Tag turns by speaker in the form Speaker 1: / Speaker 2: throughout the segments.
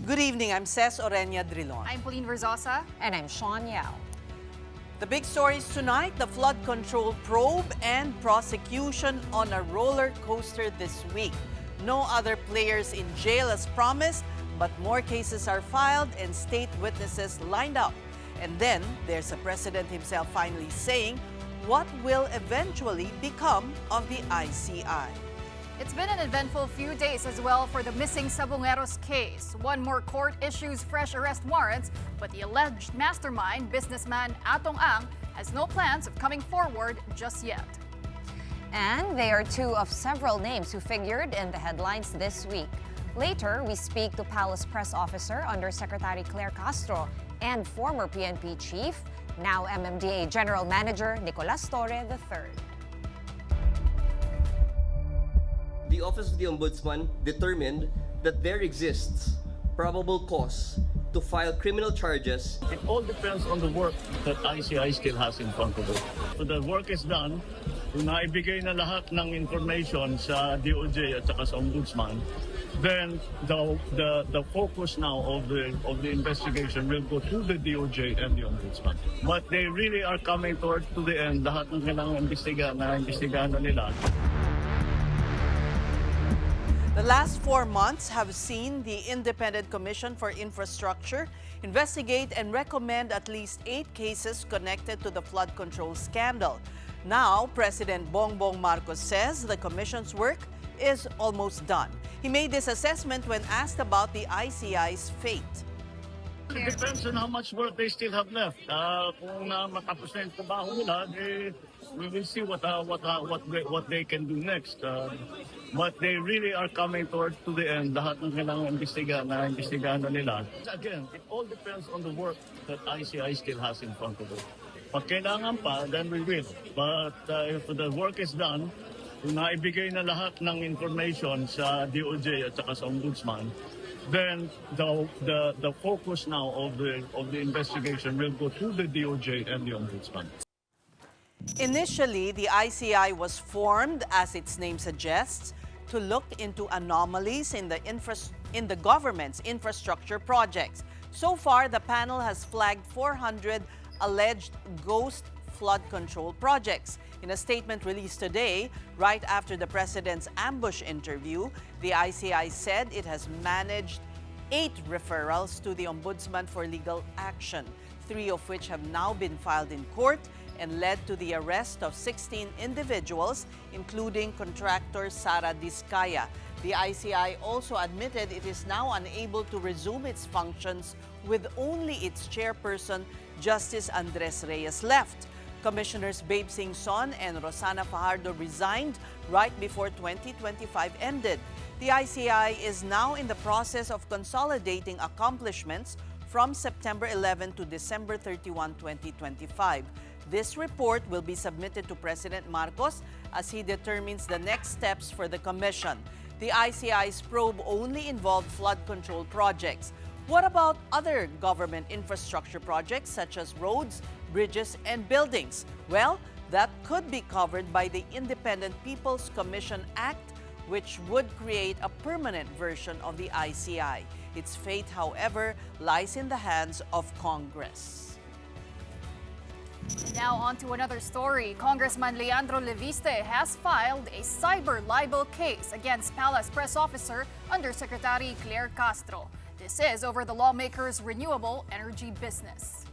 Speaker 1: Good evening, I'm Ces Orenia Drilon.
Speaker 2: I'm Pauline Verzosa.
Speaker 3: And I'm Sean Yao.
Speaker 1: The big stories tonight, the flood control probe and prosecution on a roller coaster this week. No other players in jail as promised, but more cases are filed and state witnesses lined up. And then there's the president himself finally saying what will eventually become of the ICI.
Speaker 2: It's been an eventful few days as well for the missing Sabongeros case. One more court issues fresh arrest warrants, but the alleged mastermind, businessman Atong Ang, has no plans of coming forward just yet.
Speaker 3: And they are two of several names who figured in the headlines this week. Later, we speak to Palace Press Officer Undersecretary Claire Castro and former PNP Chief, now MMDA General Manager Nicolas Torre III.
Speaker 4: The Office of the Ombudsman determined that there exists probable cause to file criminal charges.
Speaker 5: It all depends on the work that ICI still has in front of it. So the work is done. Kung naibigay na lahat ng information sa DOJ at saka sa Ombudsman, then the focus now of the investigation will go to the DOJ and the Ombudsman. But they really are coming towards to the end. Lahat ng kailangang imbestigahan na nila.
Speaker 1: The last 4 months have seen the Independent Commission for Infrastructure investigate and recommend at least 8 cases connected to the flood control scandal. Now, President Bongbong Marcos says the commission's work is almost done. He made this assessment when asked about the ICI's fate.
Speaker 5: It depends on how much work they still have left. Kung matapos na yung trabaho nila, we will see what they can do next. But they really are coming towards to the end. Lahat ng kailangang imbestigahan na nila. Again, it all depends on the work that ICI still has in front of it. Pag kailangan pa, then we will. But if the work is done, kung naibigay na lahat ng information sa DOJ at saka sa Ombudsman, then the focus now of the investigation will go to the DOJ and the Ombudsman.
Speaker 1: Initially, the ICI was formed, as its name suggests, to look into anomalies in the government's infrastructure projects. So far, the panel has flagged 400 alleged ghost flood control projects. In a statement released today, right after the president's ambush interview, the ICI said it has managed 8 referrals to the Ombudsman for legal action, 3 of which have now been filed in court and led to the arrest of 16 individuals, including contractor Sara Diskaya. The ICI also admitted it is now unable to resume its functions with only its chairperson, Justice Andres Reyes, left. Commissioners Babe Sing Son and Rosana Fajardo resigned right before 2025 ended. The ICI is now in the process of consolidating accomplishments from September 11 to December 31, 2025. This report will be submitted to President Marcos as he determines the next steps for the commission. The ICI's probe only involved flood control projects. What about other government infrastructure projects such as roads, bridges, and buildings? Well, that could be covered by the Independent People's Commission Act, which would create a permanent version of the ICI. Its fate, however, lies in the hands of Congress.
Speaker 2: Now on to another story. Congressman Leandro Leviste has filed a cyber libel case against Palace Press Officer Undersecretary Claire Castro. This is over the lawmaker's renewable energy business.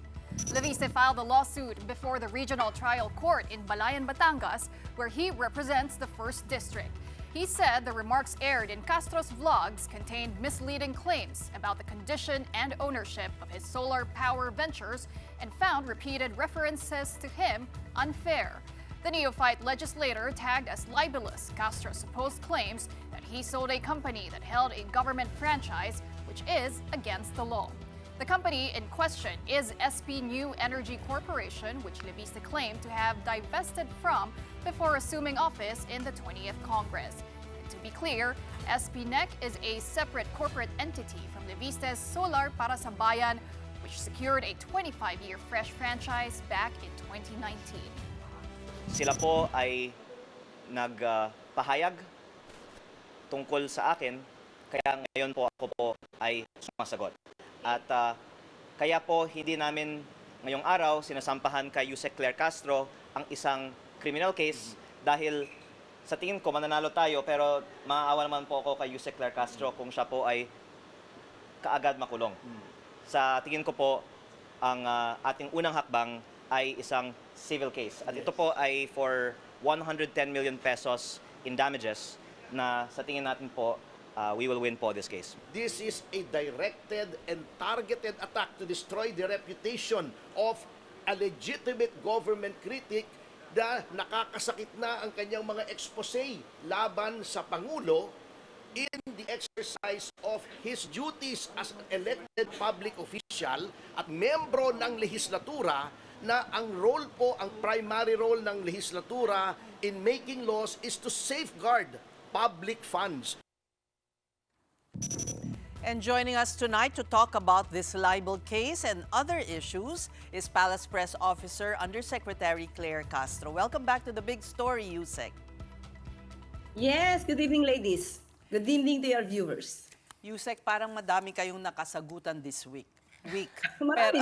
Speaker 2: Leviste filed the lawsuit before the Regional Trial Court in Balayan, Batangas, where he represents the 1st District. He said the remarks aired in Castro's vlogs contained misleading claims about the condition and ownership of his solar power ventures and found repeated references to him unfair. The neophyte legislator tagged as libelous Castro's supposed claims that he sold a company that held a government franchise, which is against the law. The company in question is SP New Energy Corporation, which Leviste claimed to have divested from before assuming office in the 20th Congress. And to be clear, SPNEC is a separate corporate entity from Leviste's Solar para sa Bayan, which secured a 25-year fresh franchise back in 2019.
Speaker 6: Sila po ay nagpahayag tungkol sa akin Kaya ngayon po ako po ay sumasagot. At kaya po hindi namin ngayong araw sinasampahan kay Yusek Claire Castro ang isang criminal case dahil sa tingin ko mananalo tayo pero maaawa naman po ako kay Yusek Claire Castro kung siya po ay kaagad makulong. Sa tingin ko po ang ating unang hakbang ay isang civil case. At ito po ay for 110 million pesos in damages na sa tingin natin po we will win po this case.
Speaker 7: This is a directed and targeted attack to destroy the reputation of a legitimate government critic na nakakasakit na ang kanyang mga expose laban sa Pangulo in the exercise of his duties as an elected public official at membro ng lehislatura na ang role po, ang primary role ng lehislatura in making laws is to safeguard public funds.
Speaker 1: And joining us tonight to talk about this libel case and other issues is Palace Press Officer Undersecretary Claire Castro. Welcome back to The Big Story, Yusek.
Speaker 8: Yes, good evening, ladies. Good evening to your viewers.
Speaker 1: Yusek, parang madami kayong nakasagutan this week.
Speaker 8: Marami.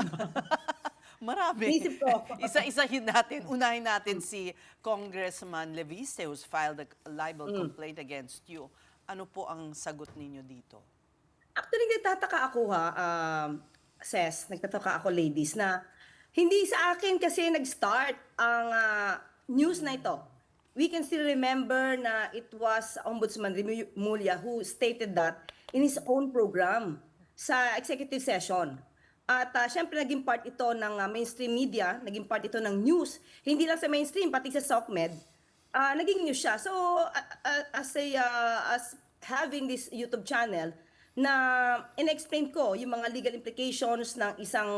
Speaker 1: Marami.
Speaker 8: Isip ko.
Speaker 1: Isa-isahin natin. Unahin natin si Congressman Leviste who's filed a libel complaint against you. Ano po ang sagot ninyo dito?
Speaker 8: Actually, nagtataka ako nagtataka ako ladies, na hindi sa akin kasi nag-start ang news na ito. We can still remember na it was Ombudsman Remulla who stated that in his own program sa executive session. At syempre naging part ito ng mainstream media, naging part ito ng news. Hindi lang sa mainstream, pati sa SOCMED, naging news siya. So as having this YouTube channel, na in-explain ko yung mga legal implications ng isang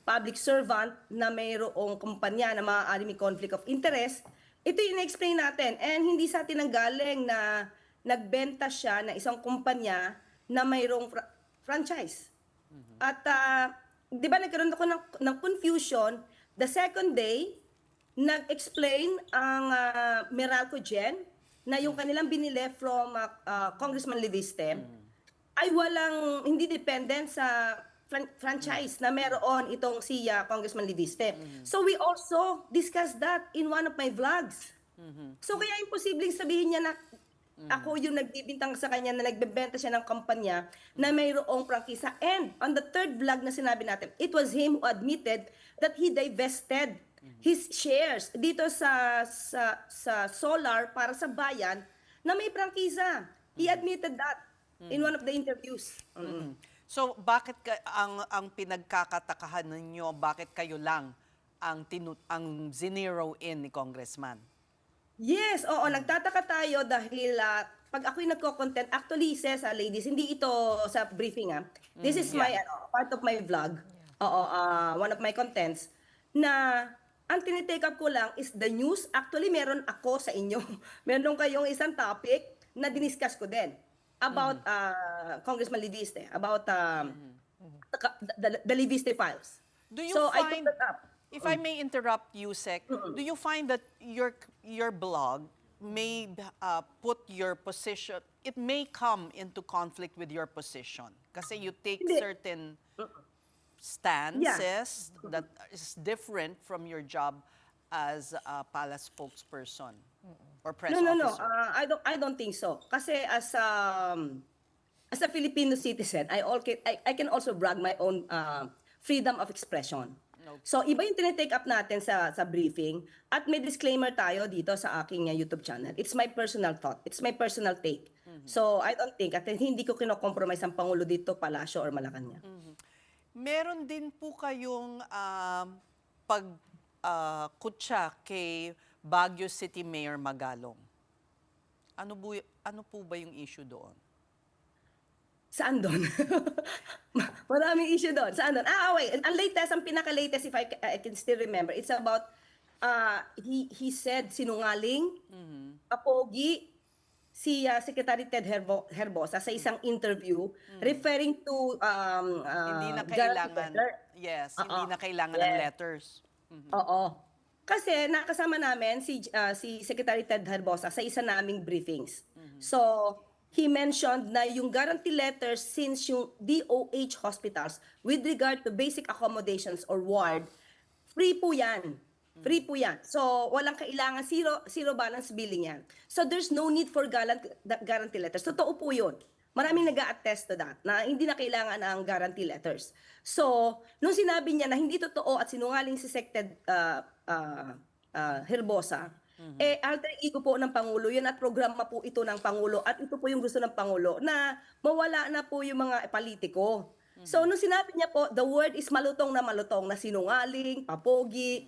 Speaker 8: public servant na mayroong kumpanya na maaari may conflict of interest, ito yung in-explain natin. And hindi sa atin ang galing na nagbenta siya ng isang kumpanya na mayroong franchise. At di ba nagkaroon ako ng confusion, the second day, nag-explain ang Meralco Gen na yung kanilang binili from Congressman Leviste, ay hindi dependent sa franchise na meron itong si Congressman Leviste. So we also discussed that in one of my vlogs. So kaya imposibleng sabihin niya na ako yung nagbibintang sa kanya na nagbebenta siya ng kampanya na mayroong prangkisa. And on the third vlog na sinabi natin, it was him who admitted that he divested his shares dito sa solar para sa bayan na may prangkisa. He admitted that in one of the interviews.
Speaker 1: So bakit ang pinagkakatakahan ninyo, bakit kayo lang ang zinero in ni Congressman?
Speaker 8: Yes, oo, nagtataka tayo dahil pag ako'y nagko-content, actually says, ladies, hindi ito sa briefing. This is my part of my vlog. Oo, one of my contents na ang tinitake up ko lang is the news. Actually, meron ako sa inyo. Meron kayong isang topic na diniscuss ko din about Congressman Leviste, about the Leviste files.
Speaker 1: Do you
Speaker 8: So I
Speaker 1: find,
Speaker 8: took that up.
Speaker 1: if I may interrupt you, Sec, do you find that your blog may put your position, it may come into conflict with your position? Kasi you take
Speaker 8: Hindi.
Speaker 1: certain stances that is different from your job as a palace spokesperson or press
Speaker 8: No.
Speaker 1: officer.
Speaker 8: I don't think so. Kasi as a Filipino citizen, I can also brag my own freedom of expression. So iba yung tinitake up natin sa briefing at may disclaimer tayo dito sa aking YouTube channel. It's my personal thought. It's my personal take. So I don't think at hindi ko kino-compromise ang Pangulo dito, Palasyo or Malacanang.
Speaker 1: Meron din po kayong kutsa kay Baguio City Mayor Magalong. Ano po ba yung issue doon?
Speaker 8: Saan doon? Maraming issue doon. Saan doon? Wait. Ang latest, ang pinaka-latest, if I can still remember, it's about, he said sinungaling, apogi, si Secretary Ted Herbosa sa isang interview referring to
Speaker 1: Hindi na
Speaker 8: guarantee
Speaker 1: kailangan,
Speaker 8: letter.
Speaker 1: yes, hindi na kailangan ng letters.
Speaker 8: Oo. Kasi nakasama namin si Secretary Ted Herbosa sa isa naming briefings. So, he mentioned na yung guarantee letters since yung DOH hospitals with regard to basic accommodations or ward, free po yan. Free po yan. So, walang kailangan, zero balance billing yan. So, there's no need for guarantee letters. Totoo po yun. Maraming nag-a-attest to that, na hindi na kailangan ang guarantee letters. So, nung sinabi niya na hindi totoo at sinungaling si Sected Herbosa, alter ego po ng Pangulo yun at programa po ito ng Pangulo at ito po yung gusto ng Pangulo na mawala na po yung mga politiko. So, nung sinabi niya po, the word is malutong na sinungaling, papogi,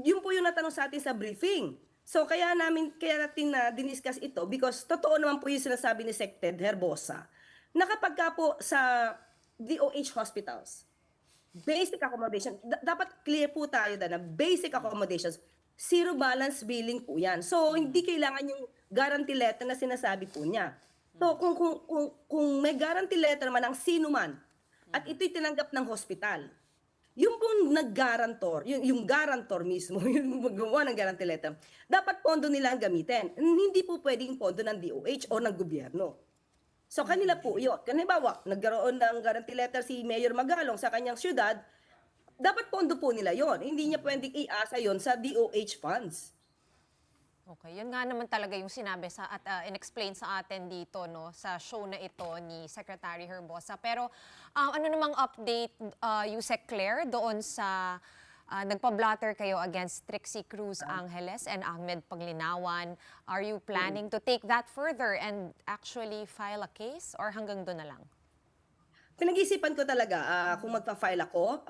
Speaker 8: yun po yung natanong sa atin sa briefing. So, kaya natin na diniscuss ito because totoo naman po yung sinasabi ni Sected Herbosa na kapag ka po sa DOH hospitals, basic accommodation, dapat clear po tayo na basic accommodations, zero balance billing po yan. So, hindi kailangan yung guarantee letter na sinasabi po niya. So, kung may guarantee letter man ang sino man, at ito'y tinanggap ng hospital, yung pong nag-guarantor, yung guarantor mismo, yung magawa ng guarantee letter, dapat pondo nila ang gamitin. Hindi po pwedeng pondo ng DOH o ng gobyerno. So, kanila po yun. Halimbawa, nagkaroon ng guarantee letter si Mayor Magalong sa kanyang syudad, dapat pondo po nila yon. Hindi niya pwedeng iasa yon sa DOH funds.
Speaker 3: Okay, yun nga naman talaga yung sinabi at in-explain sa atin dito no sa show na ito ni Secretary Herbosa. Pero ano namang update Yusek Claire doon sa nagpa-blatter kayo against Trixie Cruz Angeles and Ahmed Paglinawan? Are you planning to take that further and actually file a case or hanggang doon na lang?
Speaker 8: Pinag-isipan ko talaga kung magpa-file ako.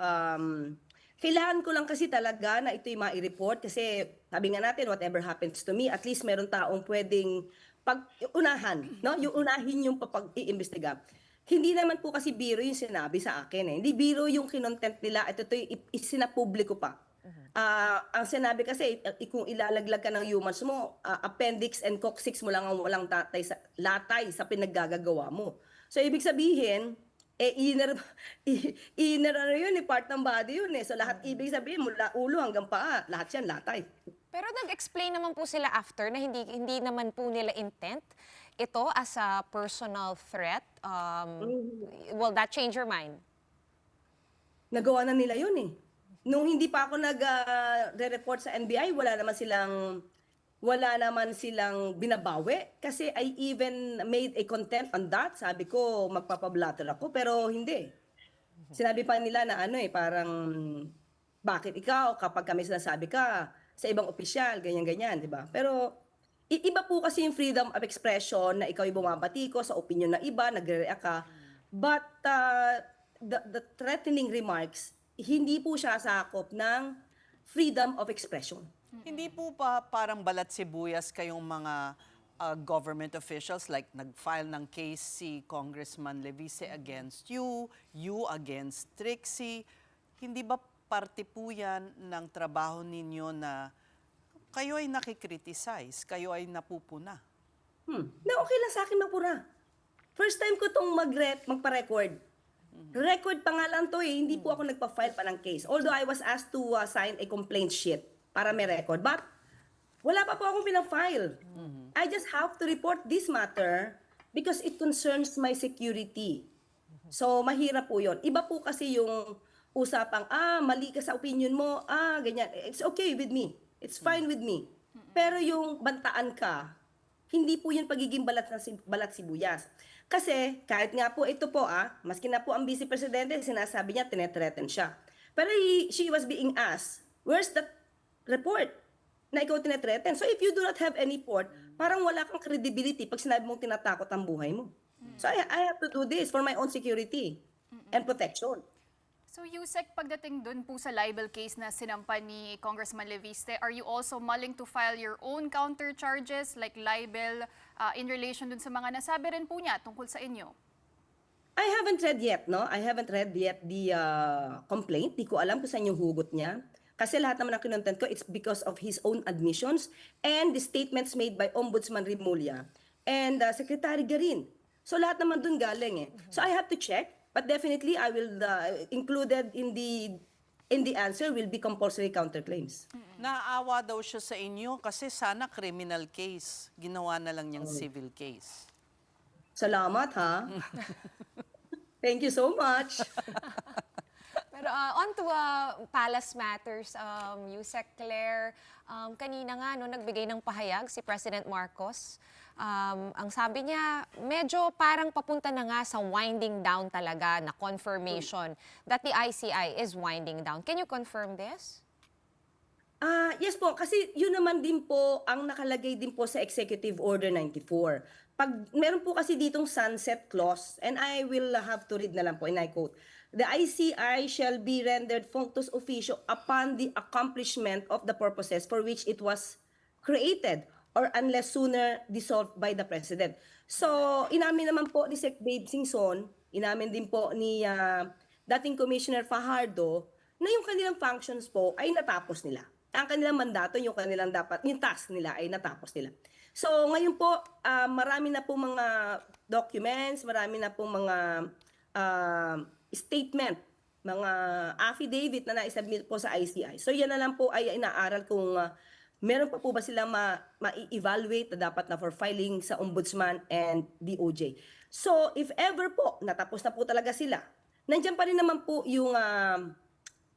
Speaker 8: Kailangan ko lang kasi talaga na ito'y ma-report kasi sabi nga natin, whatever happens to me, at least meron taong pwedeng pag-unahan, no? Yung unahin yung pag-iimbestiga. Hindi naman po kasi biro yung sinabi sa akin eh. Hindi biro yung kinontent nila at ito'y isinapubliko pa. Ang sinabi kasi, kung ilalaglag ka ng humans mo, appendix and coccyx mo lang ang walang latay sa pinaggagawa mo. So, ibig sabihin, inner ano yun, part ng body yun eh. So lahat ibig sabihin, mula ulo hanggang paa, lahat yan latay.
Speaker 3: Pero nag-explain naman po sila after na hindi naman po nila intent ito as a personal threat. Will that change your mind?
Speaker 8: Nagawa na nila yun eh. Nung hindi pa ako nag-report sa NBI, wala naman silang binabawi kasi I even made a content on that. Sabi ko, magpapablatter ako, pero hindi. Sinabi pa nila na parang, bakit ikaw kapag kami sinasabi ka sa ibang opisyal, ganyan-ganyan, di ba? Pero iba po kasi yung freedom of expression na ikaw yung bumabati ko sa opinion ng iba, nagre-react ka. But the threatening remarks, hindi po siya sakop ng freedom of expression.
Speaker 1: Hindi po pa parang balat sibuyas kayong mga government officials like nag-file ng case si Congressman Levice against you against Trixie. Hindi ba parte po yan ng trabaho ninyo na kayo ay nakikriticize, kayo ay napupuna?
Speaker 8: Na okay lang sa akin mapura. First time ko itong magpa-record. Record pa nga lang to eh. Hindi po ako nagpa-file pa ng case. Although I was asked to sign a complaint sheet para may record. But wala pa po akong pinafile. I just have to report this matter because it concerns my security. So, mahirap po yun. Iba po kasi yung usapang, mali ka sa opinion mo, ganyan. It's okay with me. It's fine with me. Pero yung bantaan ka, hindi po yun pagiging balat sibuyas. Kasi, kahit nga po ito po, maski na po ang Vice Presidente, sinasabi niya, tinethreaten siya. Pero she was being asked, where's that report na ikaw tinethreaten? So if you do not have any report, parang wala kang credibility pag sinabi mong tinatakot ang buhay mo. So I have to do this for my own security and protection.
Speaker 2: So Yusek, pagdating dun po sa libel case na sinampan ni Congressman Leviste, are you also mulling to file your own counter charges like libel in relation dun sa mga nasabi rin po niya tungkol sa inyo?
Speaker 8: I haven't read yet, no? I haven't read yet the complaint. Di ko alam kung saan yung hugot niya. Kasi lahat naman ng kinontent ko, it's because of his own admissions and the statements made by Ombudsman Rimulya and Secretary Garin. So lahat naman dun galing eh. So I have to check, but definitely I will included in the And the answer will be compulsory counterclaims.
Speaker 1: Naawa daw siya sa inyo kasi sana criminal case. Ginawa na lang niyang civil case.
Speaker 8: Salamat ha. Thank you so much.
Speaker 3: Pero on to Palace Matters, Yusek Claire, kanina nga no, nagbigay ng pahayag si President Marcos. Ang sabi niya, medyo parang papunta na nga sa winding down talaga na confirmation that the ICI is winding down. Can you confirm this?
Speaker 8: Yes po, kasi yun naman din po ang nakalagay din po sa Executive Order 94. Pag meron po kasi ditong sunset clause, and I will have to read na lang po, and I quote, "The ICI shall be rendered functus officio upon the accomplishment of the purposes for which it was created or unless sooner dissolved by the President." So, inamin naman po ni Sec. Babe Singson, inamin din po ni dating Commissioner Fajardo, na yung kanilang functions po ay natapos nila. Ang kanilang mandato, yung kanilang yung task nila ay natapos nila. So, ngayon po, marami na po mga documents, marami na po mga statement, mga affidavit na naisubmit po sa ICI. So, yan na lang po ay inaaral kung meron pa po ba silang ma-evaluate na dapat na for filing sa Ombudsman and DOJ. So, if ever po, natapos na po talaga sila, nandiyan pa rin naman po yung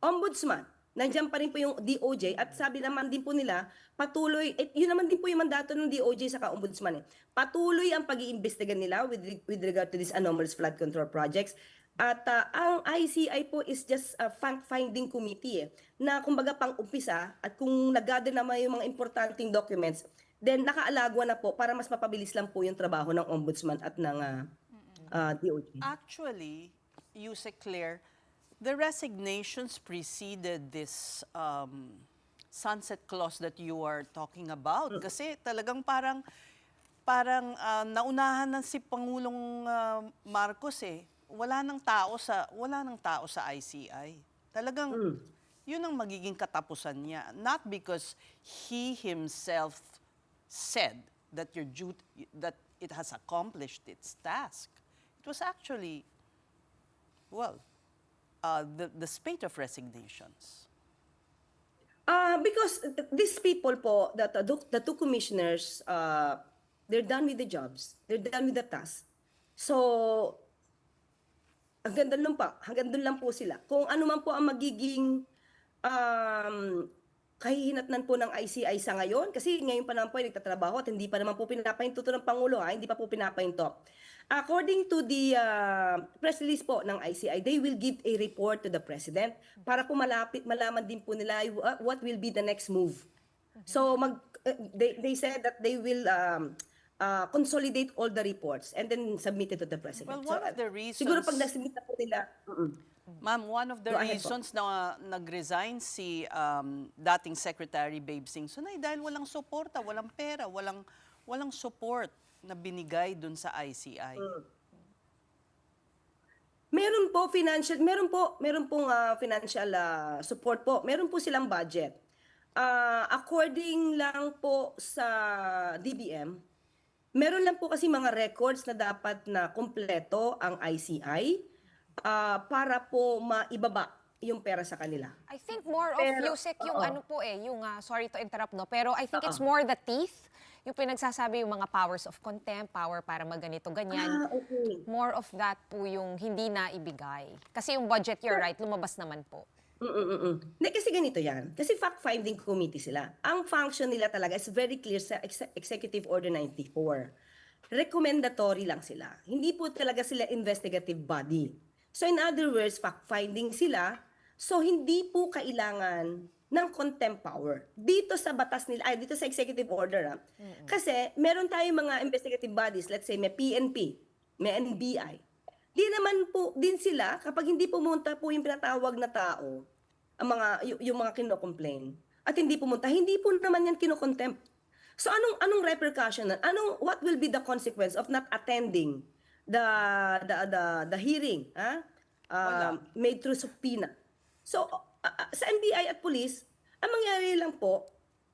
Speaker 8: Ombudsman, nandiyan pa rin po yung DOJ, at sabi naman din po nila, patuloy, yun naman din po yung mandato ng DOJ sa Ombudsman. Patuloy ang pag-iimbestiga nila with regard to these anomalous flood control projects. At ang ICI po is just a fact-finding committee na kumbaga pang-umpisa, at kung nag-gather naman yung mga importanteng documents, then nakaalagwa na po para mas mapabilis lang po yung trabaho ng Ombudsman at ng DOJ.
Speaker 1: Actually, Yusek Claire, the resignations preceded this sunset clause that you are talking about. Kasi talagang parang naunahan na si Pangulong Marcos eh. Wala nang tao sa ICI. Talagang yun ang magiging katapusan niya. Not because he himself said that that it has accomplished its task. It was actually, well, the spate of resignations.
Speaker 8: Because these people po, the two commissioners, they're done with the jobs. They're done with the task. So, hanggang doon lang po sila. Kung ano man po ang magiging kahihinatnan po ng ICI sa ngayon, kasi ngayon pa naman po ay nagtatrabaho at hindi pa naman po pinapahinto ng Pangulo, hindi pa po pinapahinto. According to the press release po ng ICI, they will give a report to the President para po malaman din po nila what will be the next move. So they said that they will consolidate all the reports and then submit it to the President.
Speaker 1: Well, one of the reasons...
Speaker 8: Siguro pag nasubmit na po nila...
Speaker 1: Ma'am, one of the
Speaker 8: Go ahead po.
Speaker 1: reasons na nag-resign si dating Secretary Babe Singson ay dahil walang suporta, walang pera, walang support na binigay dun sa ICI.
Speaker 8: Meron pong financial support po. Meron po silang budget. According lang po sa DBM, meron lang po kasi mga records na dapat na kumpleto ang ICI para po maibaba yung pera sa kanila.
Speaker 3: I think more of Yusek yung ano po yung sorry to interrupt no, pero I think it's more the teeth, yung pinagsasabi yung mga powers of contempt, power para magganito ganyan.
Speaker 8: Okay.
Speaker 3: More of that po yung hindi na ibigay. Kasi yung budget, you're right, lumabas naman po.
Speaker 8: Hindi, kasi ganito yan. Kasi fact-finding committee sila. Ang function nila talaga is very clear sa Executive Order 94. Recommendatory lang sila. Hindi po talaga sila investigative body. So in other words, fact-finding sila. So hindi po kailangan ng contempt power. Dito sa batas nila, dito sa Executive Order. Kasi meron tayong mga investigative bodies, let's say may PNP, may NBI. Di naman po din sila kapag hindi pumunta po yung pinatawag na tao, yung mga kino-complain, at hindi pumunta, hindi po naman yan kino-contempt. So anong repercussion? What will be the consequence of not attending the hearing made through subpoena? So sa NBI at police, ang mangyari lang po,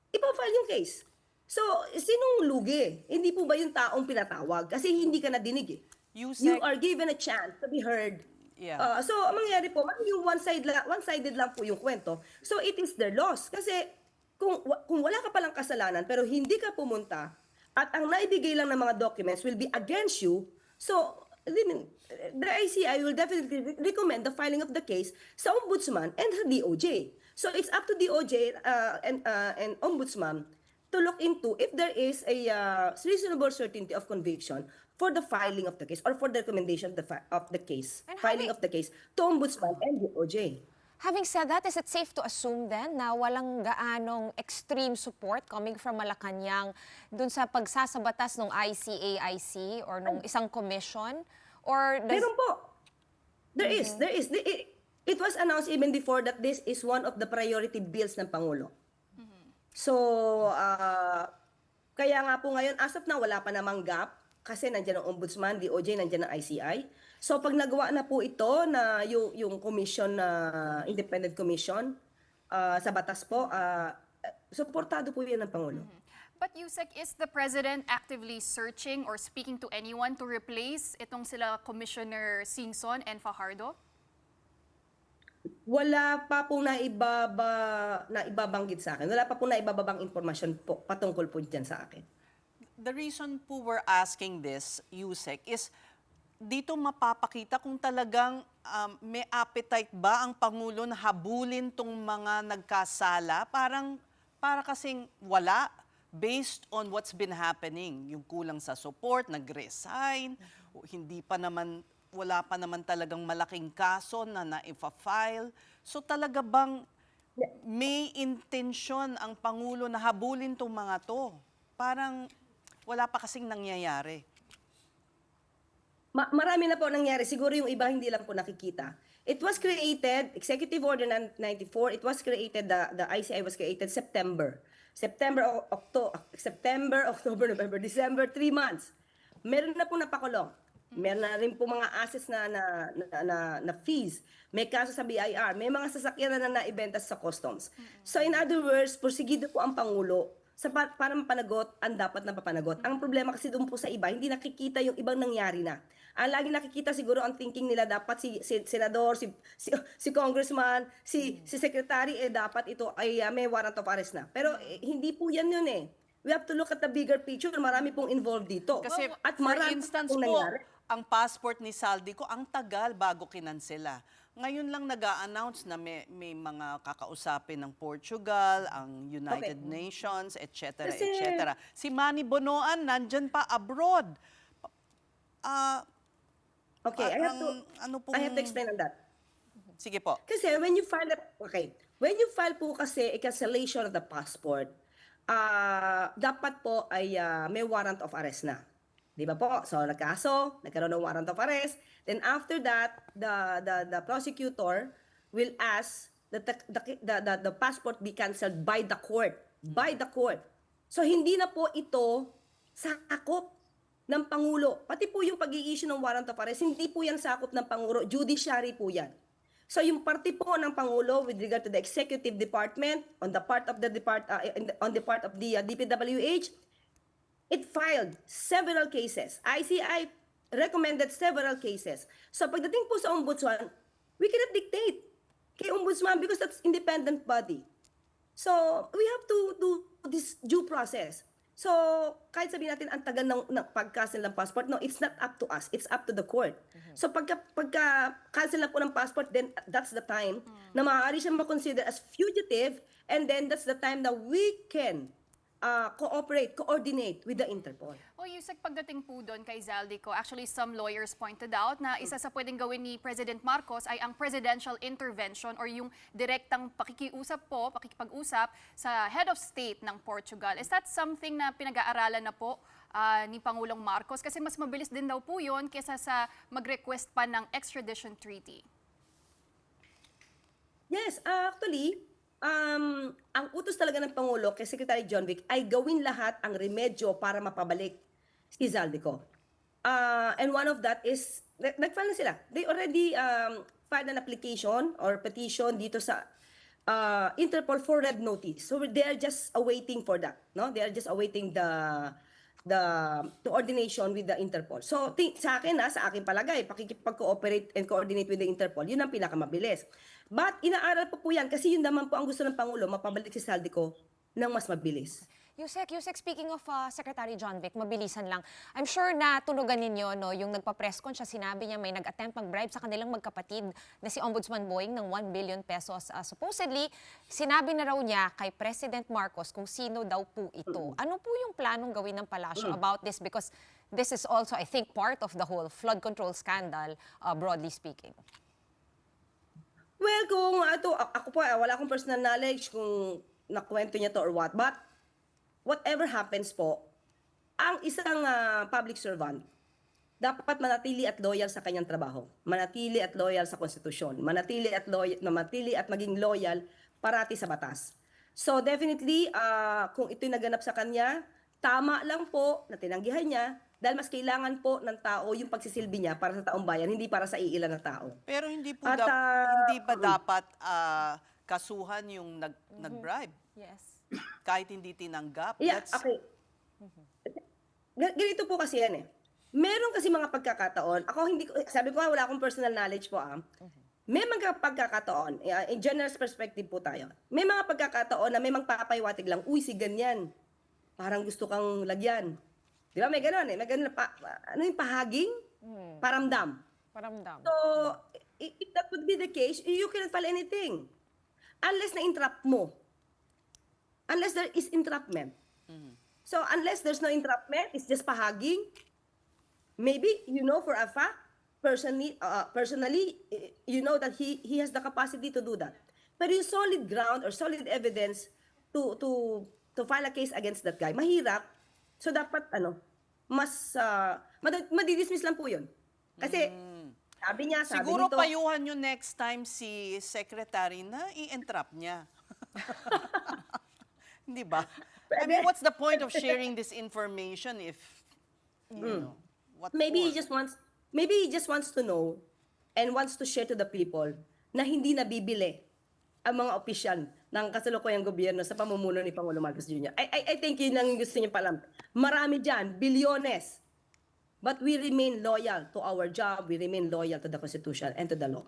Speaker 8: ipa-file yung case. So, sinong lugi? Hindi po ba yung taong pinatawag? Kasi hindi ka nadinig eh. You are given a chance to be heard.
Speaker 1: Yeah.
Speaker 8: So, ang mangyayari po, magiging one-sided lang po yung kwento. So, it is their loss. Kasi, kung wala ka palang kasalanan, pero hindi ka pumunta, at ang naibigay lang ng mga documents will be against you, so, the ICI will definitely recommend the filing of the case sa Ombudsman and sa DOJ. So, it's up to DOJ and Ombudsman to look into if there is a reasonable certainty of conviction for the filing of the case or for the recommendation of the case,
Speaker 3: And
Speaker 8: filing of the case to Ombudsman and DOJ.
Speaker 3: Having said that, is it safe to assume then na walang gaanong extreme support coming from Malacanang dun sa pagsasabatas ng ICAIC or nung isang commission? Or does...
Speaker 8: Meron po. There is. It was announced even before that this is one of the priority bills ng Pangulo. So, kaya nga po ngayon, as of now, wala pa namang gap kasi nandiyan ang Ombudsman, DOJ, nandiyan ang ICI. So, pag nagawa na po ito na yung commission, independent commission, sa batas po, suportado po yan ng Pangulo.
Speaker 2: But Yusek, is the President actively searching or speaking to anyone to replace itong sila Commissioner Singson and Fajardo?
Speaker 8: Wala pa pong naibabanggit sa akin. Wala pa pong naibababang impormasyon po patungkol po dyan sa akin.
Speaker 1: The reason po we're asking this, Yusek, is dito mapapakita kung talagang may appetite ba ang Pangulo na habulin tong mga nagkasala. Para kasing wala based on what's been happening. Yung kulang sa support, nag-resign, wala pa naman talagang malaking kaso na na-file. So talaga bang may intensyon ang Pangulo na habulin tong mga to? Parang wala pa kasing nangyayari.
Speaker 8: Marami na po nangyari. Siguro yung iba hindi lang po nakikita. It was created, Executive Order 94, it was created, the ICI was created September, October, November, December, 3 months. Meron na po napakulong. Meron na rin po mga assets na fees. May kaso sa BIR. May mga sasakyan na naibenta sa customs. So in other words, porsigido po ang Pangulo para mapanagot ang dapat na papanagot. Ang problema kasi doon po sa iba, hindi nakikita yung ibang nangyari na. Ang lagi nakikita siguro ang thinking nila dapat si senador, si congressman, si secretary, dapat ito ay may warrant of arrest na. Pero hindi po yan yun eh. We have to look at the bigger picture. Marami pong involved dito.
Speaker 1: Kasi
Speaker 8: at
Speaker 1: for
Speaker 8: marami
Speaker 1: instance
Speaker 8: pong
Speaker 1: po,
Speaker 8: nangyari.
Speaker 1: ang passport ni Saldico, ang tagal bago kinansela. Ngayon lang nag-a-announce na may mga kakausapin ng Portugal, ang United Nations, etc. etc. Si Manny Bonoan, nandyan pa abroad.
Speaker 8: Okay, I have to explain on that.
Speaker 1: Sige po.
Speaker 8: Kasi when you file po kasi a cancellation of the passport, dapat po ay may warrant of arrest na. Di ba po? So nagkaroon ng warrant of arrest. Then after that, the prosecutor will ask that the passport be cancelled by the court. By the court. So hindi na po ito sakop ng Pangulo. Pati po yung pag-i-issue ng warrant of arrest, hindi po yan sakop ng Pangulo. Judiciary po yan. So yung parte po ng Pangulo with regard to the executive department on the part of the DPWH, it filed several cases. ICI recommended several cases. So pagdating po sa Ombudsman, we cannot dictate kay Ombudsman because that's independent body. So we have to do this due process. So kahit sabihin natin ang tagal ng pag-cancel ng passport, no, it's not up to us. It's up to the court. So pagka-cancel na po ng passport, then that's the time na maaari siya ma-consider as fugitive, and then that's the time that we can coordinate with the Interpol.
Speaker 2: Yusek, pagdating po doon kay Zaldico, actually some lawyers pointed out na isa sa pwedeng gawin ni President Marcos ay ang presidential intervention or yung direktang pakikipag-usap sa head of state ng Portugal. Is that something na pinag-aaralan na po ni Pangulong Marcos? Kasi mas mabilis din daw po yun kesa sa mag-request pa ng extradition treaty. Yes,
Speaker 8: actually, ang utos talaga ng Pangulo kay Secretary John Vic ay gawin lahat ang remedyo para mapabalik si Zaldico. And one of that is, nag-file na sila. They already filed an application or petition dito sa Interpol for red notice. So they are just awaiting for that. No? They are just awaiting coordination with the Interpol. So sa akin sa akin palagay, pakikipag-cooperate and coordinate with the Interpol, yun ang pinakamabilis. But inaaral pa po yan kasi yun naman po ang gusto ng Pangulo, mapabalik si Saldico ng mas mabilis.
Speaker 3: Yusek, speaking of Secretary John Vic, mabilisan lang. I'm sure na tunugan ninyo, no, yung nagpa-press con siya, sinabi niya may nag-attempt mag-bribe sa kanilang magkapatid na si Ombudsman Boying ng 1 billion pesos. Supposedly, sinabi na raw niya kay President Marcos kung sino daw po ito. Ano po yung planong gawin ng palasyo about this? Because this is also, I think, part of the whole flood control scandal, broadly speaking.
Speaker 8: Well, kung ako po, wala akong personal knowledge kung nakwento niya to or what. But whatever happens po, ang isang public servant, dapat manatili at loyal sa kanyang trabaho. Manatili at loyal sa konstitusyon. Manatili at maging loyal parati sa batas. So definitely, kung ito'y naganap sa kanya, tama lang po na tinanggihan niya dahil mas kailangan po ng tao yung pagsisilbi niya para sa taong bayan, hindi para sa iilan na tao.
Speaker 1: Pero hindi po
Speaker 8: At,
Speaker 1: hindi ba dapat kasuhan yung nag-bribe?
Speaker 3: Yes.
Speaker 1: Kahit hindi tinanggap?
Speaker 8: Yeah, okay. Ganito po kasi yan eh. Meron kasi mga pagkakataon, sabi ko nga wala akong personal knowledge po May mga pagkakataon, in general perspective po tayo, may mga pagkakataon na may magpapaywatig lang, uy, si ganyan, parang gusto kang lagyan. Di ba? May gano'n eh. May gano'n ano yung pahaging? Paramdam.
Speaker 3: Paramdam.
Speaker 8: So, if that would be the case, you cannot file anything. Unless na-entrap mo. Unless there is entrapment. So, unless there's no entrapment, it's just pahaging, maybe, you know for a fact, personally, you know that he has the capacity to do that. Pero yung solid ground or solid evidence to file a case against that guy, mahirap. So, dapat, madidismiss lang po yun. Kasi, sabi
Speaker 1: Siguro
Speaker 8: nito,
Speaker 1: payuhan nyo next time si Secretary na i-entrap niya. Hindi ba? I mean, what's the point of sharing this information if, you know, what
Speaker 8: maybe
Speaker 1: for?
Speaker 8: he just wants to know and wants to share to the people na hindi nabibili ang mga opisyal ng kasalukuyang gobyerno sa pamumuno ni Pangulo Marcos Jr. I think yun ang gusto niya palam. Marami dyan, bilyones. But we remain loyal to our job, we remain loyal to the Constitution and to the law.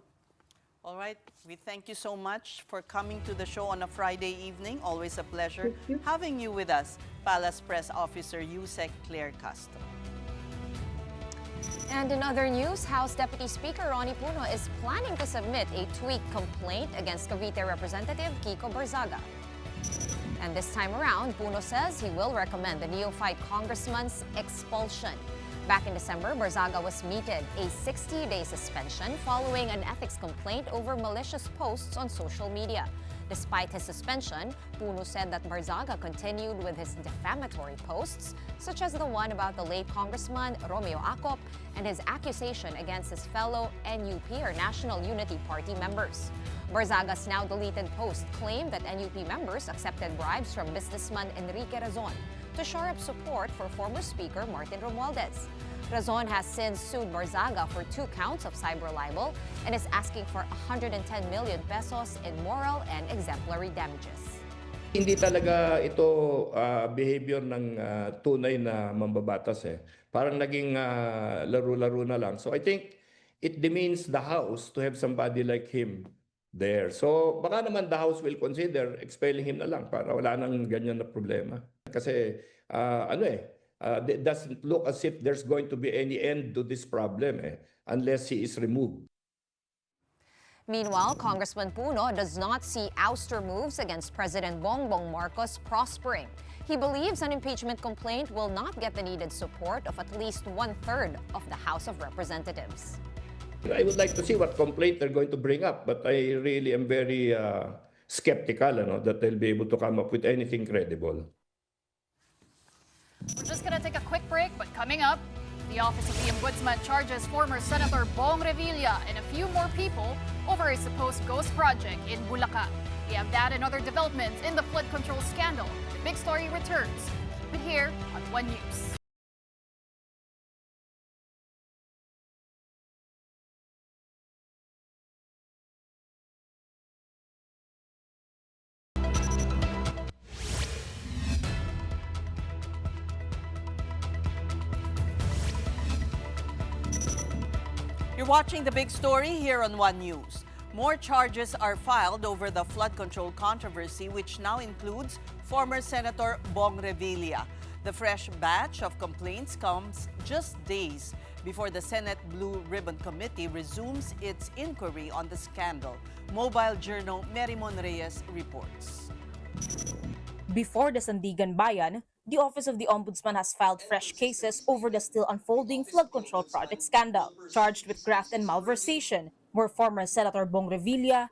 Speaker 1: All right. We thank you so much for coming to the show on a Friday evening. Always a pleasure having you with us, Palace Press Officer Yusek Claire Castro.
Speaker 3: And in other news, House Deputy Speaker Ronnie Puno is planning to submit a tweak complaint against Cavite Representative Kiko Barzaga. And this time around, Puno says he will recommend the neophyte congressman's expulsion. Back in December, Barzaga was meted a 60-day suspension following an ethics complaint over malicious posts on social media. Despite his suspension, Puno said that Barzaga continued with his defamatory posts, such as the one about the late Congressman Romeo Acop and his accusation against his fellow NUP or National Unity Party members. Barzaga's now deleted post claimed that NUP members accepted bribes from businessman Enrique Razon to shore up support for former Speaker Martin Romualdez. Razon has since sued Barzaga for 2 counts of cyber libel and is asking for 110 million pesos in moral and exemplary damages.
Speaker 9: Hindi talaga ito behavior ng tunay na mambabatas eh. Parang naging laro-laro na lang. So I think it demeans the House to have somebody like him there. So baka naman the House will consider expelling him na lang para wala nang ganyan na problema. Kasi it doesn't look as if there's going to be any end to this problem unless he is removed.
Speaker 3: Meanwhile, Congressman Puno does not see ouster moves against President Bongbong Marcos prospering. He believes an impeachment complaint will not get the needed support of at least 1/3 of the House of Representatives.
Speaker 9: I would like to see what complaint they're going to bring up, but I really am very skeptical that they'll be able to come up with anything credible.
Speaker 2: We're just gonna take a quick break, but coming up, the Office of the Ombudsman charges former Senator Bong Revilla and a few more people over a supposed ghost project in Bulacan. We have that and other developments in the flood control scandal. The big story returns. Keep it here on One News.
Speaker 1: watching The Big Story here on One News. More charges are filed over the flood control controversy, which now includes former Senator Bong Revilla. The fresh batch of complaints comes just days before the Senate Blue Ribbon Committee resumes its inquiry on the scandal. Mobile Journal Merimon Reyes reports.
Speaker 10: Before the Sandigan Bayan, the Office of the Ombudsman has filed fresh cases over the still unfolding flood control project scandal. Charged with graft and malversation were former Senator Bong Revilla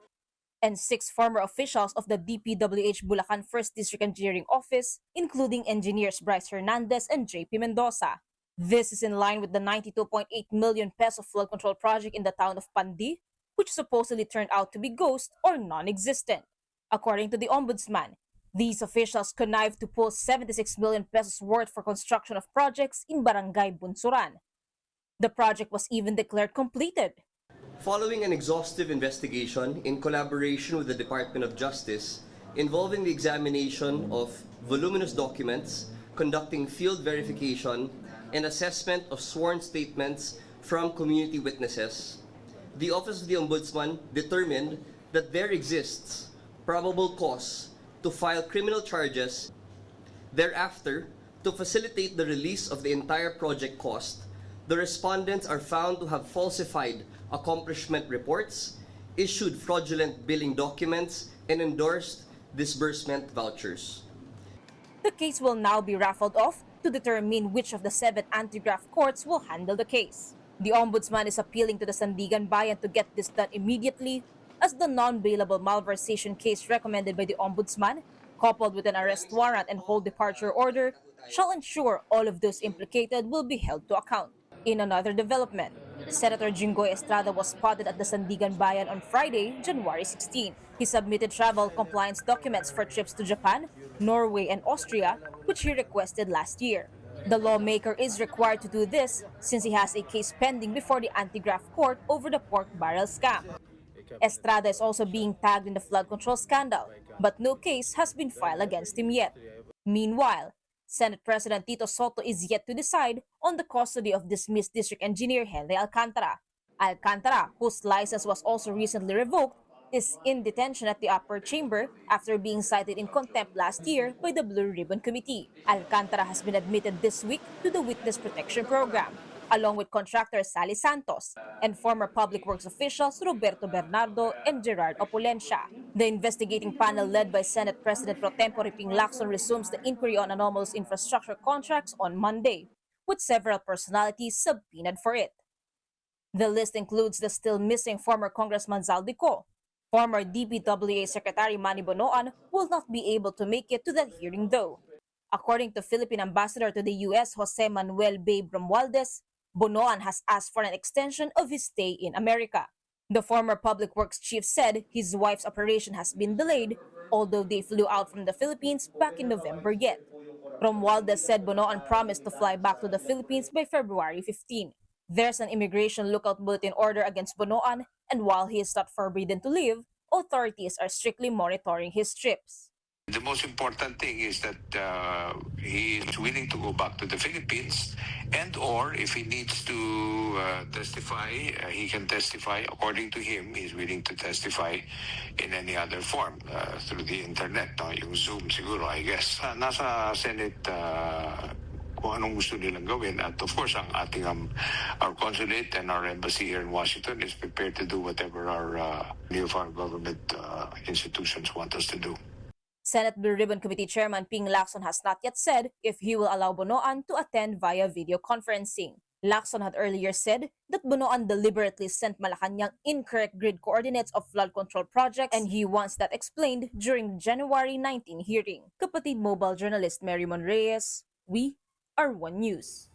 Speaker 10: and 6 former officials of the DPWH Bulacan 1st District Engineering Office, including engineers Bryce Hernandez and JP Mendoza. This is in line with the 92.8 million peso flood control project in the town of Pandi, which supposedly turned out to be ghost or non-existent. According to the Ombudsman, these officials connived to pull 76 million pesos worth for construction of projects in Barangay Bunsuran. The project was even declared completed.
Speaker 4: Following an exhaustive investigation in collaboration with the Department of Justice involving the examination of voluminous documents, conducting field verification, and assessment of sworn statements from community witnesses, the Office of the Ombudsman determined that there exists probable cause to file criminal charges. Thereafter, to facilitate the release of the entire project cost, the respondents are found to have falsified accomplishment reports, issued fraudulent billing documents, and endorsed disbursement vouchers.
Speaker 10: The case will now be raffled off to determine which of the 7 anti-graft courts will handle the case. The Ombudsman is appealing to the Sandigan Bayan to get this done immediately, as the non-bailable malversation case recommended by the Ombudsman, coupled with an arrest warrant and whole departure order, shall ensure all of those implicated will be held to account. In another development, Senator Jinggoy Estrada was spotted at the Sandigan Bayan on Friday, January 16. He submitted travel compliance documents for trips to Japan, Norway, and Austria, which he requested last year. The lawmaker is required to do this since he has a case pending before the anti-graft court over the pork barrel scam. Estrada is also being tagged in the flood control scandal, but no case has been filed against him yet. Meanwhile, Senate President Tito Soto is yet to decide on the custody of dismissed District Engineer Henry Alcantara. Alcantara, whose license was also recently revoked, is in detention at the upper chamber after being cited in contempt last year by the Blue Ribbon Committee. Alcantara has been admitted this week to the Witness Protection Program, along with contractor Sally Santos and former public works officials Roberto Bernardo and Gerard Opulencia. The investigating panel led by Senate President Pro Tempore Ping Lacson resumes the inquiry on anomalous infrastructure contracts on Monday, with several personalities subpoenaed for it. The list includes the still missing former Congressman Zaldico. Former DPWA Secretary Manny Bonoan will not be able to make it to that hearing though. According to Philippine Ambassador to the U.S. Jose Manuel Babe Romualdez, Bonoan has asked for an extension of his stay in America. The former Public Works chief said his wife's operation has been delayed, although they flew out from the Philippines back in November yet. Romualdez said Bonoan promised to fly back to the Philippines by February 15. There's an immigration lookout bulletin order against Bonoan, and while he is not forbidden to leave, authorities are strictly monitoring his trips.
Speaker 11: The most important thing is that he is willing to go back to the Philippines, and or if he needs to testify, he can testify. According to him, he's willing to testify in any other form through the internet, yung Zoom siguro, I guess. Nasa Senate kung anong gusto nilang gawin, at of course ang ating our consulate and our embassy here in Washington is prepared to do whatever any of our government institutions want us to do.
Speaker 10: Senate Blue Ribbon Committee Chairman Ping Lacson has not yet said if he will allow Bonoan to attend via video conferencing. Lacson had earlier said that Bonoan deliberately sent Malacanang incorrect grid coordinates of flood control projects, and he wants that explained during the January 19 hearing. Kapatid Mobile journalist Merimon Reyes, we are One News.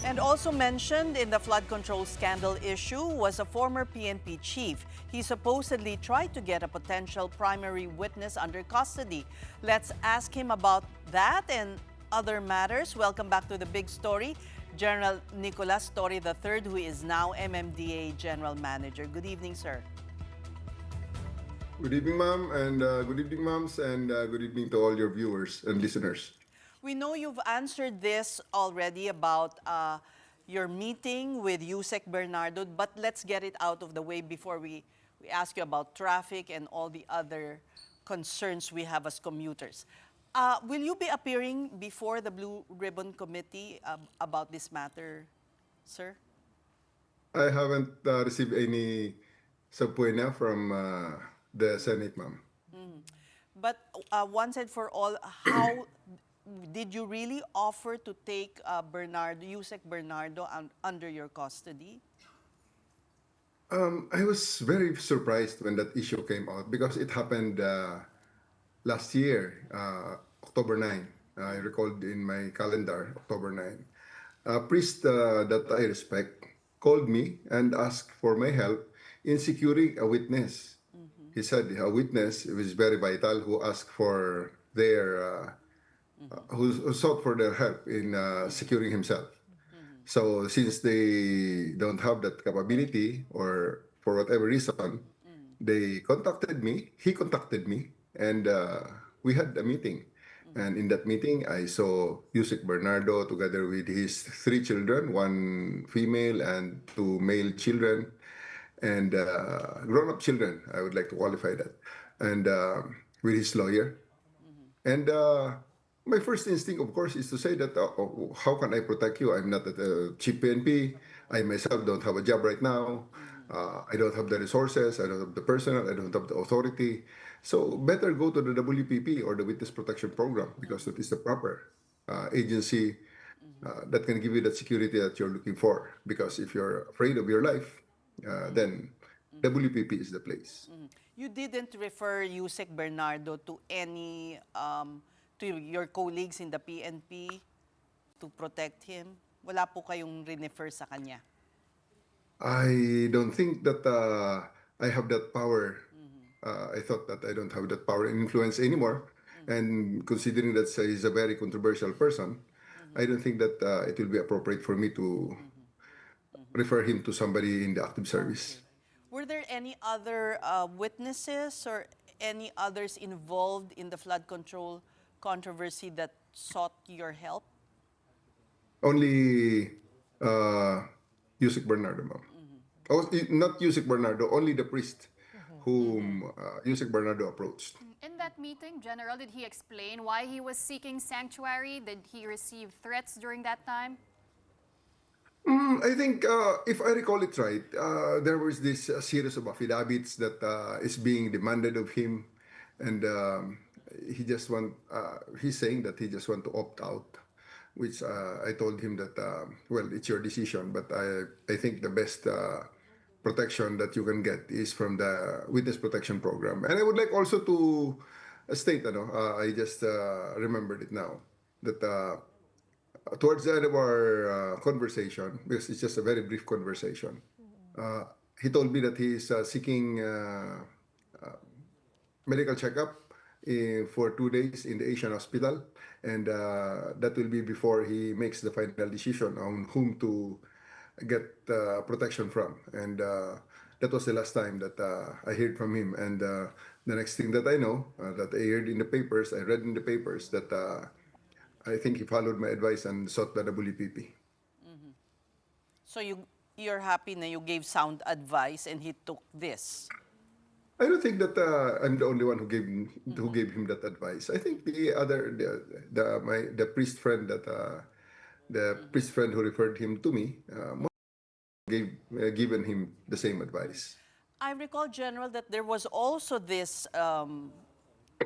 Speaker 1: And also mentioned in the flood control scandal issue was a former PNP chief. He supposedly tried to get a potential primary witness under custody. Let's ask him about that and other matters. Welcome back to The Big Story, General Nicolas Torre III, who is now MMDA General Manager. Good evening, sir.
Speaker 12: Good evening, ma'am, and good evening, moms, and good evening to all your viewers and listeners.
Speaker 1: We know you've answered this already about your meeting with Yusek Bernardo, but let's get it out of the way before we ask you about traffic and all the other concerns we have as commuters. Will you be appearing before the Blue Ribbon Committee about this matter, sir?
Speaker 12: I haven't received any subpoena from the Senate, ma'am.
Speaker 1: But once and for all, how did you really offer to take Yusek Bernardo under your custody?
Speaker 12: I was very surprised when that issue came out because it happened last year, October 9. I recalled in my calendar, October 9. A priest that I respect called me and asked for my help in securing a witness. He said a witness was very vital who asked for their, who sought for their help in securing himself. So since they don't have that capability or for whatever reason, they contacted me, he contacted me, and we had a meeting. And in that meeting, I saw Yusek Bernardo together with his 3 children, 1 female and 2 male children, and grown-up children, I would like to qualify that, and with his lawyer. And my first instinct, of course, is to say that, how can I protect you? I'm not a chief PNP. I myself don't have a job right now. I don't have the resources. I don't have the personnel. I don't have the authority. So better go to the WPP or the Witness Protection Program because that is the proper agency that can give you that security that you're looking for. Because if you're afraid of your life, then WPP is the place.
Speaker 1: You didn't refer Yusek Bernardo to any to your colleagues in the PNP to protect him? Wala po kayong refer sa kanya?
Speaker 12: I don't think that I have that power. I thought that I don't have that power and influence anymore. And considering that he's a very controversial person, I don't think that it will be appropriate for me to refer him to somebody in the active service.
Speaker 1: Were there any other witnesses or any others involved in the flood control controversy that sought your help?
Speaker 12: Only Yusek Bernardo, ma'am. Oh, not Yusek Bernardo, only the priest whom Yusek Bernardo approached.
Speaker 2: In that meeting, General, did he explain why he was seeking sanctuary? Did he receive threats during that time?
Speaker 12: I think, if I recall it right, there was this series of affidavits that is being demanded of him, and he's saying that he just want to opt out, which I told him that, well, it's your decision, but I think the best protection that you can get is from the Witness Protection Program. And I would like also to state, I just remembered it now, that towards the end of our conversation, because it's just a very brief conversation, he told me that he is seeking medical checkup for 2 days in the Asian hospital, and that will be before he makes the final decision on whom to get protection from. And that was the last time that I heard from him. And the next thing that I know, that I heard in the papers, I read in the papers that I think he followed my advice and sought the WPP.
Speaker 1: So you're happy na you gave sound advice and he took this?
Speaker 12: I don't think that I'm the only one who gave him that advice. I think the priest friend who referred him to me given him the same advice.
Speaker 1: I recall, General, that there was also this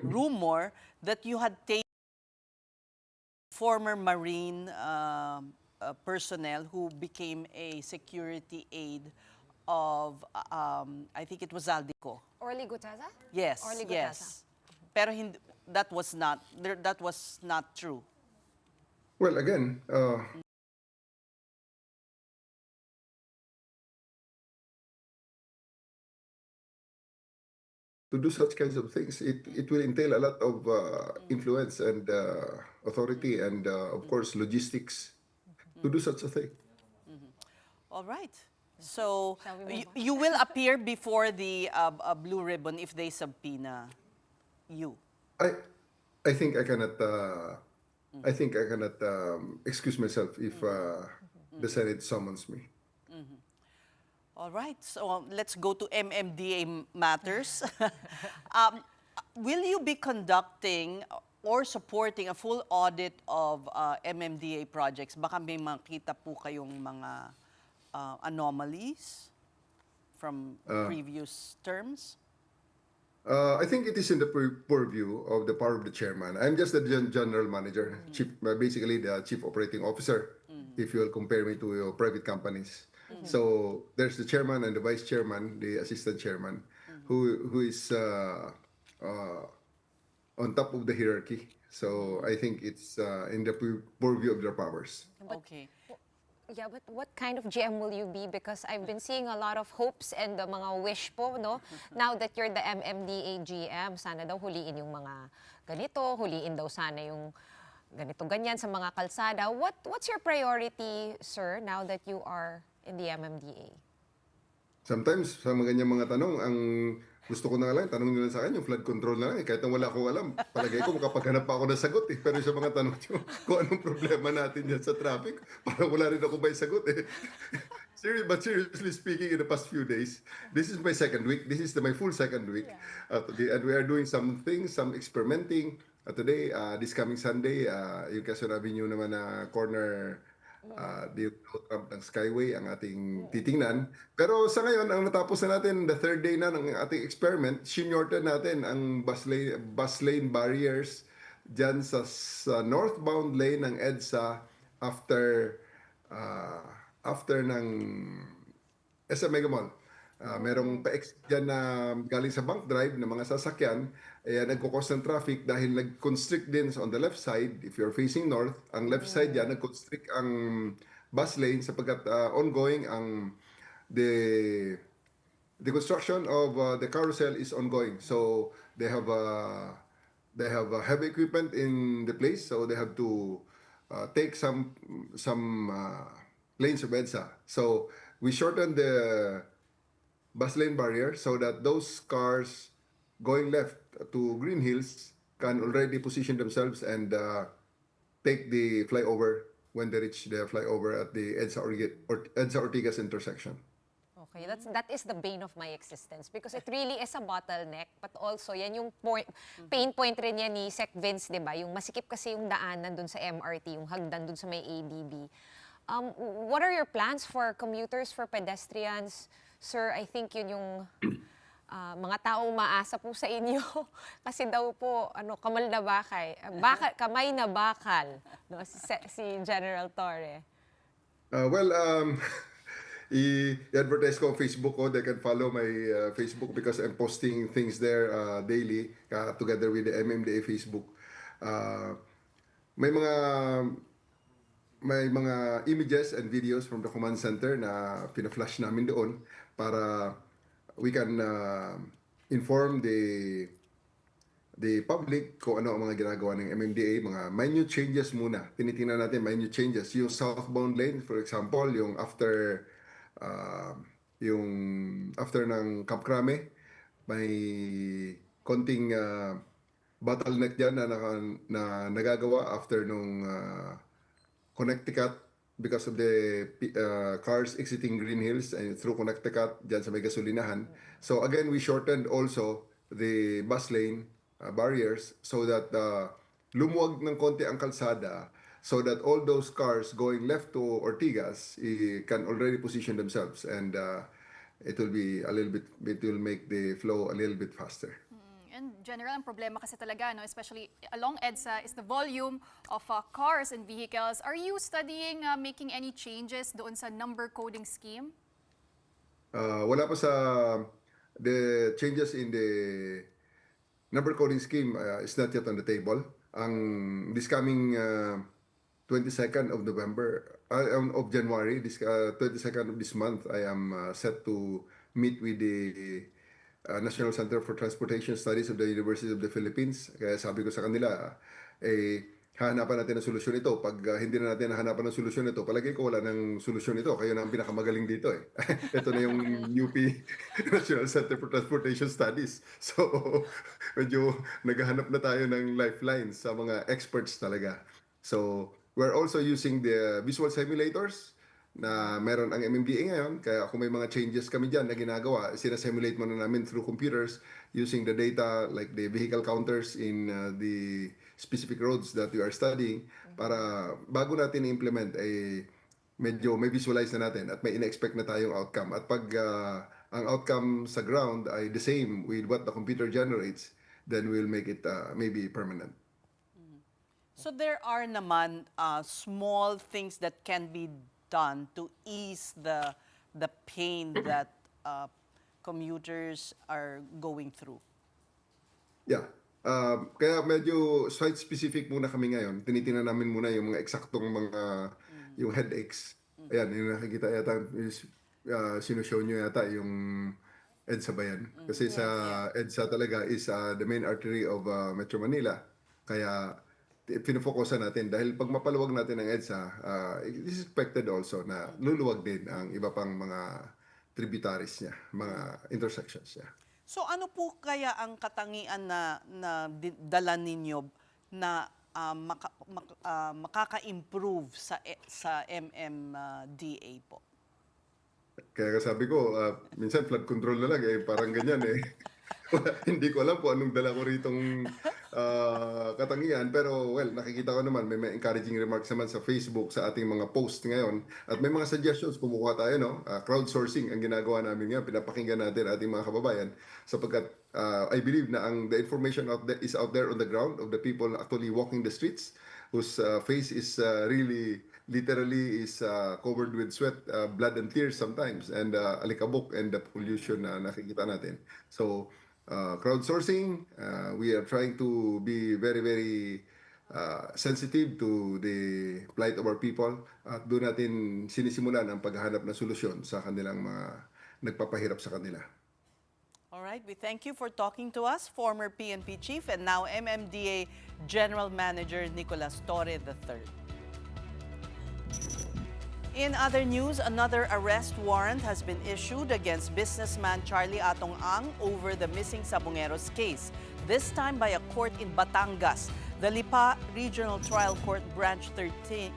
Speaker 1: rumor that you had taken former Marine personnel who became a security aide of, I think it was Zaldico.
Speaker 3: Orly Gutesa?
Speaker 1: Yes,
Speaker 3: Orly Gutesa.
Speaker 1: yes. Pero that was not true.
Speaker 12: Well, again, to do such kinds of things, it will entail a lot of influence and authority and, of course, logistics to do such a thing.
Speaker 1: All right. So
Speaker 3: Shall we move on?
Speaker 1: you will appear before the Blue Ribbon if they subpoena you.
Speaker 12: I think I cannot. I think I cannot excuse myself if the Senate summons me.
Speaker 1: All right, so let's go to MMDA matters. um, will you be conducting or supporting a full audit of MMDA projects? Baka may makita po kayong mga anomalies from previous terms?
Speaker 12: I think it is in the purview of the power of the chairman. I'm just the general manager, basically the chief operating officer, if you will compare me to private companies. So there's the chairman and the vice chairman, the assistant chairman, who is on top of the hierarchy. So I think it's in the purview of their powers.
Speaker 1: Okay.
Speaker 3: Yeah, but what kind of GM will you be? Because I've been seeing a lot of hopes and the mga wish po, no? Now that you're the MMDA GM, sana daw huliin yung mga ganito, huliin daw sana yung ganito-ganyan sa mga kalsada. What's your priority, sir, now that you are in the MMDA?
Speaker 12: Sometimes, sa mga ganyang mga tanong, ang gusto ko na lang, tanong nila sa akin, yung flood control na lang. Kahit na wala akong alam, palagay ko makapaghanap pa ako ng sagot. Pero sa mga tanong nyo, kung anong problema natin dyan sa traffic, parang wala rin ako may sagot. But seriously speaking, in the past few days, this is my second week. This is my full second week. And we are doing some things, some experimenting. Today, this coming Sunday, yung Quezon Avenue naman na corner the Trump ng Skyway ang ating titingnan. Pero sa ngayon, ang natapos na natin, the third day na ng ating experiment, sinorted natin ang bus lane barriers dyan sa northbound lane ng EDSA after ng SM Mega Mall. Merong pa-exit dyan na galing sa Bank Drive ng mga sasakyan, nagkukos ng traffic dahil nag-constrict din on the left side. If you're facing north, ang left side yan, nag-constrict ang bus lane sapagkat ongoing ang the construction of the carousel is ongoing. So they have heavy equipment in the place, so they have to take some lanes of EDSA. So we shortened the bus lane barrier so that those cars going left to Green Hills can already position themselves and take the flyover when they reach the flyover at the EDSA Ortigas intersection.
Speaker 3: Okay, that is the bane of my existence because it really is a bottleneck, but also yan yung pain point rin yan ni Sec Vince, di ba? Yung masikip kasi yung daanan dun sa MRT, yung hagdan dun sa may ADB. What are your plans for commuters, for pedestrians? Sir, I think yun yung mga taong maasa po sa inyo kasi daw po kamal na kamay na bakal, no, si General Torre.
Speaker 12: I-advertise ko ang Facebook ko. They can follow my Facebook because I'm posting things there daily together with the MMDA Facebook. May mga images and videos from the command center na pina-flash namin doon para we can inform the public kung ano ang mga ginagawa ng MMDA, mga minute changes muna. Tinitingnan natin minute changes. Yung southbound lane, for example, yung after ng Camp Crame, may konting bottleneck dyan na nagagawa after nung Connecticut because of the cars exiting Green Hills and through Connecticut dyan sa may gasolinahan. So again, we shortened also the bus lane barriers so that lumuwag ng konti ang kalsada so that all those cars going left to Ortigas can already position themselves and it will make the flow a little bit faster.
Speaker 2: And general, ang problema kasi talaga, no, especially along EDSA, is the volume of cars and vehicles. Are you studying making any changes doon sa number coding scheme?
Speaker 12: Wala pa sa the changes in the number coding scheme is not yet on the table. This coming 22nd of November, of January, this 22nd of this month, I am set to meet with the National Center for Transportation Studies of the University of the Philippines. Kaya sabi ko sa kanila, hahanapan natin ng solusyon ito. Pag hindi na natin hahanapan ng solusyon ito, palagay ko wala ng solusyon ito. Kayo na ang pinakamagaling dito eh. Ito na yung UP National Center for Transportation Studies. So, medyo naghahanap na tayo ng lifelines sa mga experts talaga. So, we're also using the visual simulators na meron ang MMDA ngayon. Kaya kung may mga changes kami dyan na ginagawa, sinasimulate muna namin through computers using the data like the vehicle counters in the specific roads that we are studying para bago natin i-implement medyo may visualize na natin at may in-expect na tayong outcome. At pag ang outcome sa ground ay the same with what the computer generates, then we'll make it maybe permanent.
Speaker 1: So there are naman small things that can be done to ease the pain that commuters are going through.
Speaker 12: Yeah. Kaya medyo site-specific muna kami ngayon. Tinitingnan namin muna yung mga eksaktong mga yung headaches. Ayan, yung nakikita yata, sinushow nyo yata yung EDSA ba yan? Kasi sa EDSA talaga is the main artery of Metro Manila. Kaya pinofokusan natin dahil pag mapaluwag natin ang EDSA, it is expected also na luluwag din ang iba pang mga tributaries niya, mga intersections niya.
Speaker 1: So ano po kaya ang katangian na dala ninyo na makaka-improve sa MMDA po?
Speaker 12: Kaya sabi ko, minsan flood control na lang parang ganyan Hindi ko alam kung anong dala ko ritong katangian, pero well, nakikita ko naman may encouraging remarks naman sa Facebook sa ating mga post ngayon at may mga suggestions, kumukuha tayo crowdsourcing ang ginagawa namin ngayon, pinapakinggan natin ating mga kababayan sapagkat I believe na the information is out there on the ground of the people actually walking the streets whose face is really literally is covered with sweat, blood and tears sometimes, and alikabok and the pollution na nakikita natin. So crowdsourcing, we are trying to be very, very sensitive to the plight of our people at doon natin sinisimulan ang paghahanap ng solusyon sa kanilang mga nagpapahirap sa kanila.
Speaker 1: All right, we thank you for talking to us, former PNP Chief and now MMDA General Manager Nicolas Torre III. In other news, another arrest warrant has been issued against businessman Charlie Atong Ang over the missing Sabongeros case, this time by a court in Batangas. The Lipa Regional Trial Court Branch 13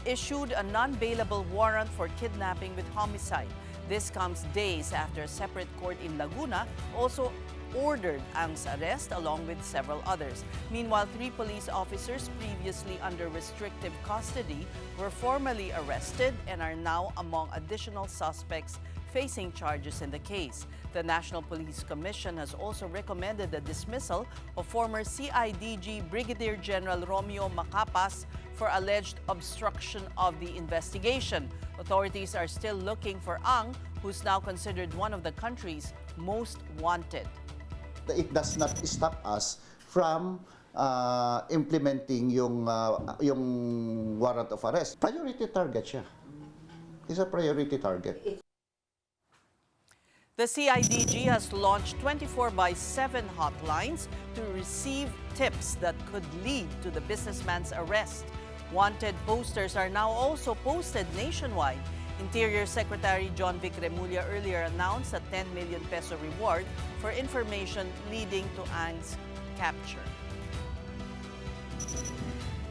Speaker 1: issued a non-bailable warrant for kidnapping with homicide. This comes days after a separate court in Laguna also ordered Ang's arrest along with several others. Meanwhile, 3 police officers previously under restrictive custody were formally arrested and are now among additional suspects facing charges in the case. The National Police Commission has also recommended the dismissal of former CIDG Brigadier General Romeo Macapas for alleged obstruction of the investigation. Authorities are still looking for Ang, who's now considered one of the country's most wanted.
Speaker 13: It does not stop us from implementing yung warrant of arrest. Priority target siya. It's a priority target.
Speaker 1: The CIDG has launched 24/7 hotlines to receive tips that could lead to the businessman's arrest. Wanted posters are now also posted nationwide. Interior Secretary John Vic Remulla earlier announced a 10 million peso reward for information leading to Ang's capture.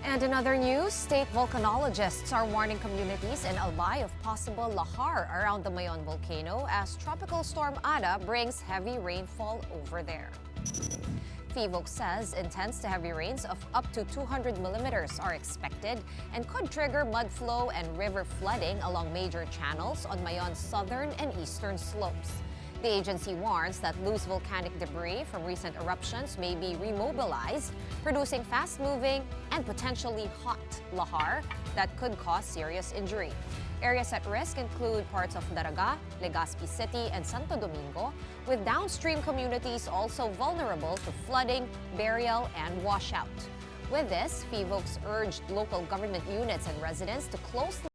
Speaker 3: And in other news, state volcanologists are warning communities in Albay of possible lahar around the Mayon volcano as Tropical Storm Ada brings heavy rainfall over there. PHIVOLCS says intense to heavy rains of up to 200 millimeters are expected and could trigger mud flow and river flooding along major channels on Mayon's southern and eastern slopes. The agency warns that loose volcanic debris from recent eruptions may be remobilized, producing fast-moving and potentially hot lahar that could cause serious injury. Areas at risk include parts of Daraga, Legazpi City, and Santo Domingo, with downstream communities also vulnerable to flooding, burial, and washout. With this, PHIVOLCS urged local government units and residents to closely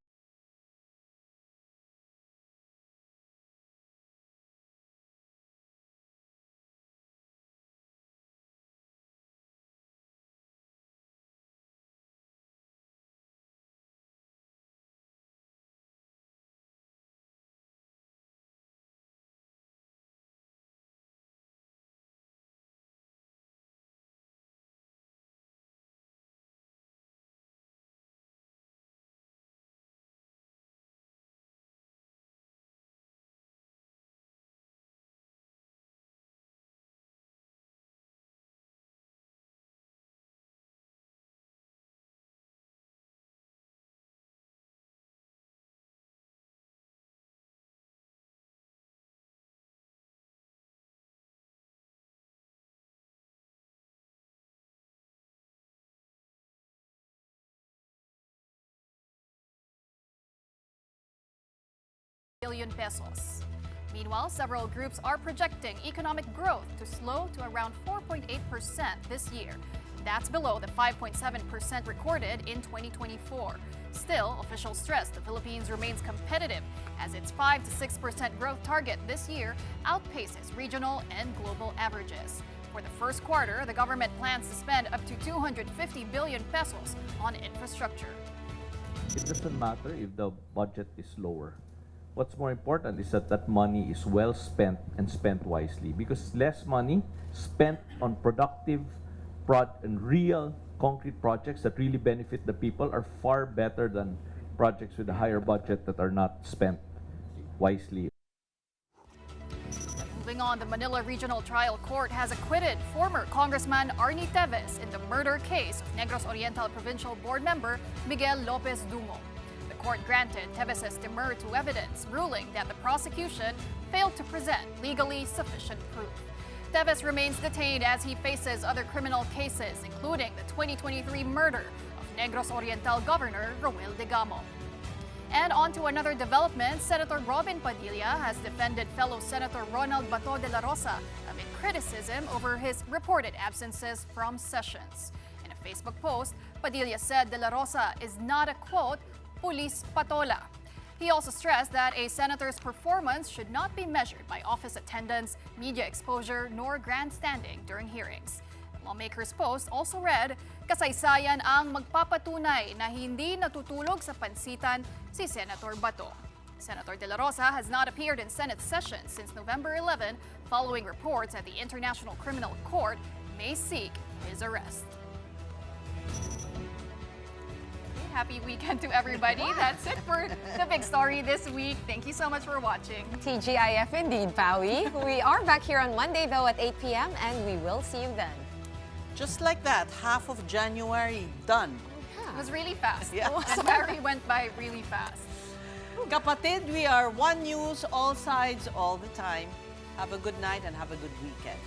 Speaker 2: billion pesos. Meanwhile, several groups are projecting economic growth to slow to around 4.8% this year. That's below the 5.7% recorded in 2024. Still, officials stress the Philippines remains competitive as its 5 to 6% growth target this year outpaces regional and global averages. For the first quarter, the government plans to spend up to 250 billion pesos on infrastructure.
Speaker 14: It doesn't matter if the budget is lower. What's more important is that that money is well spent and spent wisely, because less money spent on productive and real concrete projects that really benefit the people are far better than projects with a higher budget that are not spent wisely.
Speaker 2: Moving on, the Manila Regional Trial Court has acquitted former Congressman Arnie Teves in the murder case of Negros Oriental Provincial Board member Miguel Lopez Dungo. The court granted Teves' demur to evidence, ruling that the prosecution failed to present legally sufficient proof. Teves remains detained as he faces other criminal cases, including the 2023 murder of Negros Oriental Governor Roel Degamo. And on to another development, Senator Robin Padilla has defended fellow Senator Ronald Bato de la Rosa amid criticism over his reported absences from sessions. In a Facebook post, Padilla said de la Rosa is not a, quote, police patola. He also stressed that a senator's performance should not be measured by office attendance, media exposure, nor grandstanding during hearings. The lawmaker's post also read, kasaysayan ang magpapatunay na hindi natutulog sa pansitan si Senator Bato. Senator De La Rosa has not appeared in Senate sessions since November 11, following reports that the International Criminal Court may seek his arrest. Happy weekend to everybody. That's it for the big story this week. Thank you so much for watching.
Speaker 3: TGIF indeed, Pawi. We are back here on Monday, though, at 8 p.m., and we will see you then.
Speaker 1: Just like that, half of January done.
Speaker 2: It was really fast.
Speaker 1: Yeah.
Speaker 2: January went by really fast.
Speaker 1: Kapatid, we are One News, all sides, all the time. Have a good night and have a good weekend.